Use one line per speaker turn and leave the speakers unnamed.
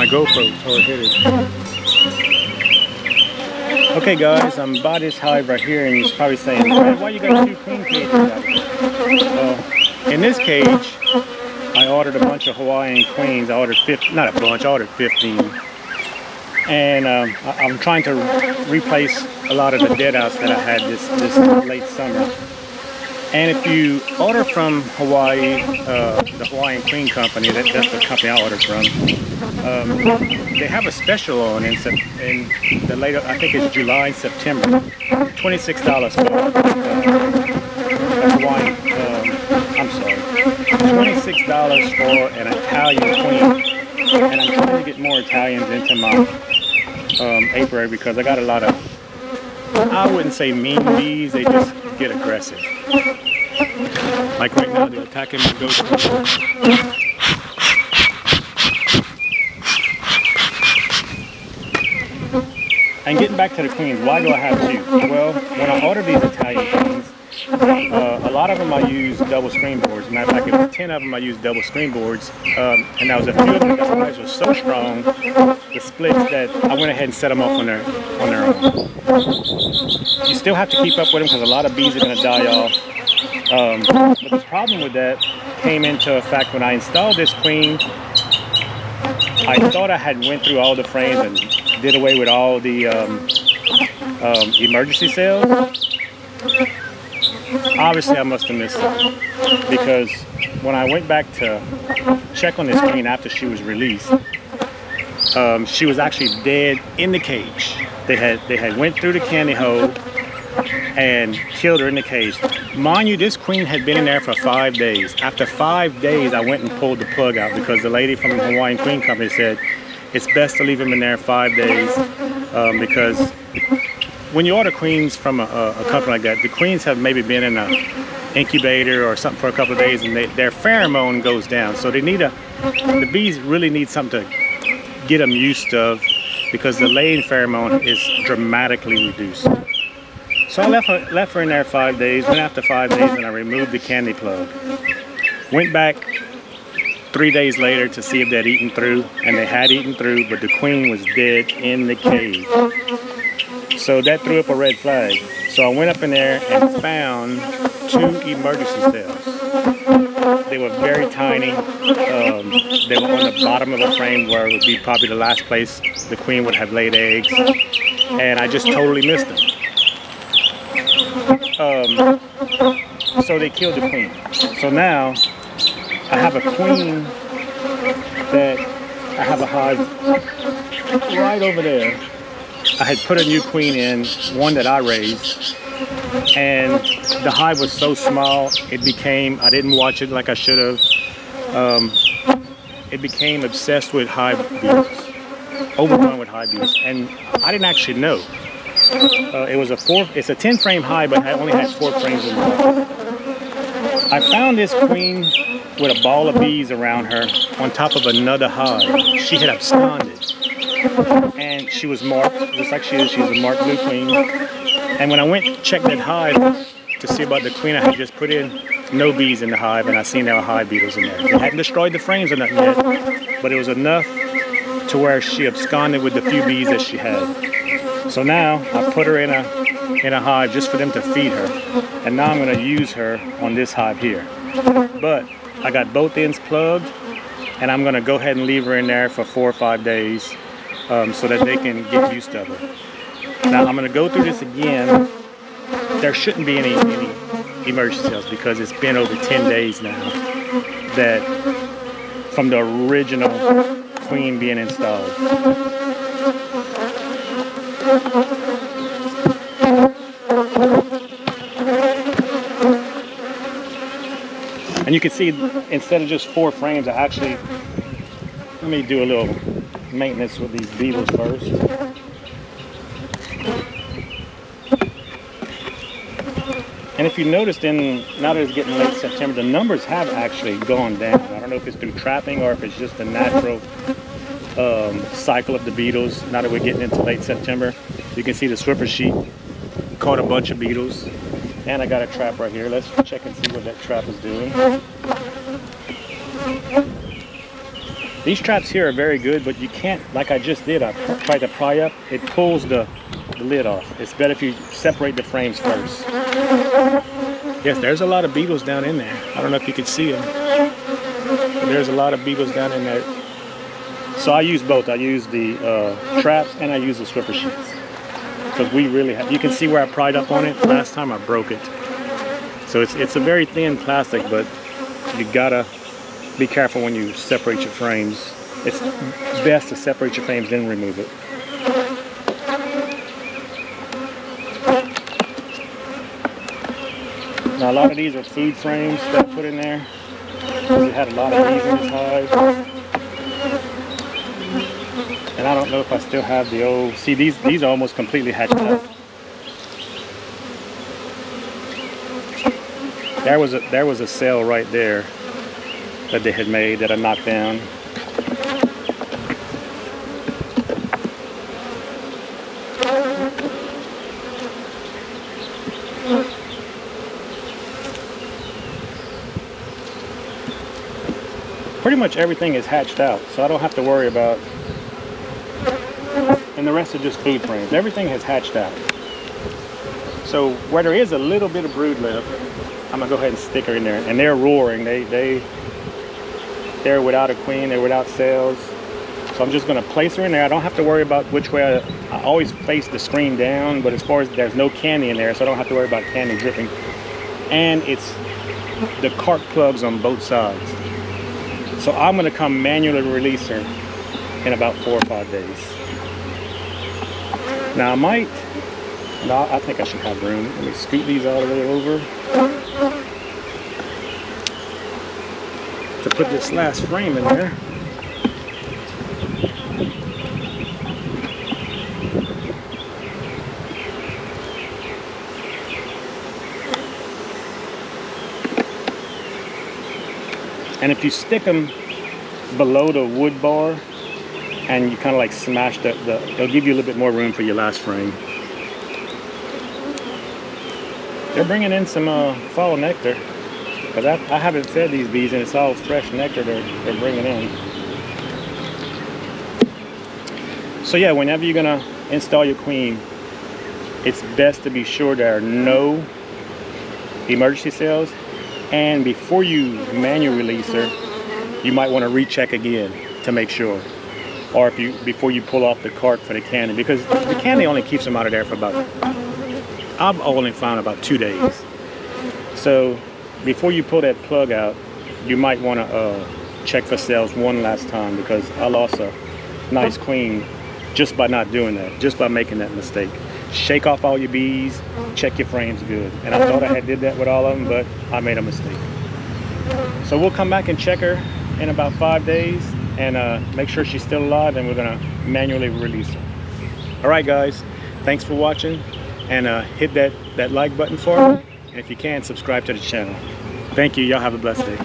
my GoPro. Oh, here it is. Okay guys, I'm by this hive right here and you're probably saying, why you got two queen cages out here? Well, in this cage, I ordered a bunch of Hawaiian queens. I ordered 15, not a bunch, I ordered 15. And I'm trying to replace a lot of the dead outs that I had this late summer. And if you order from Hawaii, the Hawaiian Queen Company, that's the company I ordered from, they have a special on in the later, I think it's July and September, $26 for Hawaiian, I'm sorry, $26 for an Italian queen. And I'm trying to get more Italians into my apiary because I got a lot of, I wouldn't say mean bees, they just get aggressive. Like right now, they're attacking my goat. And getting back to the queens, why do I have two? Well, when I ordered these Italian queens, a lot of them I used double screen boards. Matter of fact, it was 10 of them I used double screen boards, and there was a few of them. The hives were so strong, the splits, that I went ahead and set them off on their own. You still have to keep up with them because a lot of bees are going to die off. But the problem with that came into effect when I installed this queen. I thought I had went through all the frames and did away with all the emergency cells. Obviously I must have missed it, because when I went back to check on this queen after she was released, she was actually dead in the cage. They had went through the candy hole and killed her in the cage. Mind you, this queen had been in there for 5 days. After 5 days, I went and pulled the plug out because the lady from the Hawaiian Queen Company said it's best to leave them in there 5 days because when you order queens from a company like that, the queens have maybe been in an incubator or something for a couple of days, and their pheromone goes down. So they need the bees really need something to get them used to, because the laying pheromone is dramatically reduced. So I left her in there 5 days. Went after 5 days and I removed the candy plug. Went back 3 days later to see if they'd eaten through, and they had eaten through, but the queen was dead in the cage. So that threw up a red flag. So I went up in there and found 2 emergency cells. They were very tiny. They were on the bottom of the frame where it would be probably the last place the queen would have laid eggs. And I just totally missed them. So they killed the queen. So now I have a queen that I have a hive right over there. I had put a new queen in, one that I raised, and the hive was so small, it became, I didn't watch it like I should have, it became obsessed with hive beetles, overrun with hive beetles, and I didn't actually know. It's a 10 frame hive, but I only had 4 frames in the hive. I found this queen with a ball of bees around her on top of another hive. She had absconded. And she was marked, just like she is. She was a marked blue queen. And when I went to check that hive to see about the queen I had just put in, no bees in the hive, and I seen there were hive beetles in there. They hadn't destroyed the frames or nothing yet, but it was enough to where she absconded with the few bees that she had. So now I put her in a hive just for them to feed her, and now I'm going to use her on this hive here. But I got both ends plugged, and I'm going to go ahead and leave her in there for 4 or 5 days. So that they can get used to it. Now I'm going to go through this again. There shouldn't be any emergency cells because it's been over 10 days now that from the original queen being installed. And you can see instead of just 4 frames, I actually, let me do a little maintenance with these beetles first. And if you noticed, now that it's getting late September, the numbers have actually gone down. I don't know if it's through trapping or if it's just the natural cycle of the beetles. Now that we're getting into late September, you can see the swiffer sheet caught a bunch of beetles. And I got a trap right here. Let's check and see what that trap is doing. These traps here are very good, but you can't, like I just did, I tried to pry up, it pulls the lid off. It's better if you separate the frames first. Yes, there's a lot of beetles down in there. I don't know if you can see them. But there's a lot of beetles down in there. So I use both. I use the traps and I use the Swiffer sheets. Because we really have, you can see where I pried up on it. Last time I broke it. So it's a very thin plastic, but you gotta be careful when you separate your frames. It's best to separate your frames, then remove it. Now a lot of these are food frames that I put in there. We had a lot of these in this hive. And I don't know if I still have the old, see these are almost completely hatched out. There was a cell right there that they had made that I knocked down. Pretty much everything is hatched out, so I don't have to worry about, and the rest are just food frames. Everything has hatched out. So where there is a little bit of brood left, I'm gonna go ahead and stick her in there. And they're roaring. They're without a queen. They're without cells. So I'm just gonna place her in there. I don't have to worry about which way. I always face the screen down, but as far as there's no candy in there, so I don't have to worry about candy dripping. And it's the cork plugs on both sides. So I'm gonna come manually release her in about 4 or 5 days. Now I think I should have room. Let me scoot these all the way over to put this last frame in there. And if you stick them below the wood bar and you kind of like smash they'll give you a little bit more room for your last frame. They're bringing in some fall nectar, because I haven't fed these bees and it's all fresh nectar they're bringing in. So yeah, whenever you're gonna install your queen, it's best to be sure there are no emergency cells. And before you manually release her, you might want to recheck again to make sure. Or before you pull off the cork for the candy, because the candy only keeps them out of there for about, I've only found about 2 days. So before you pull that plug out, you might want to check for cells one last time, because I lost a nice queen just by not doing that, just by making that mistake. Shake off all your bees, check your frames good. And I thought I had did that with all of them, but I made a mistake. So we'll come back and check her in about 5 days and make sure she's still alive, and we're gonna manually release her. All right guys, thanks for watching, and hit that like button for me. And if you can, subscribe to the channel. Thank you, y'all have a blessed day.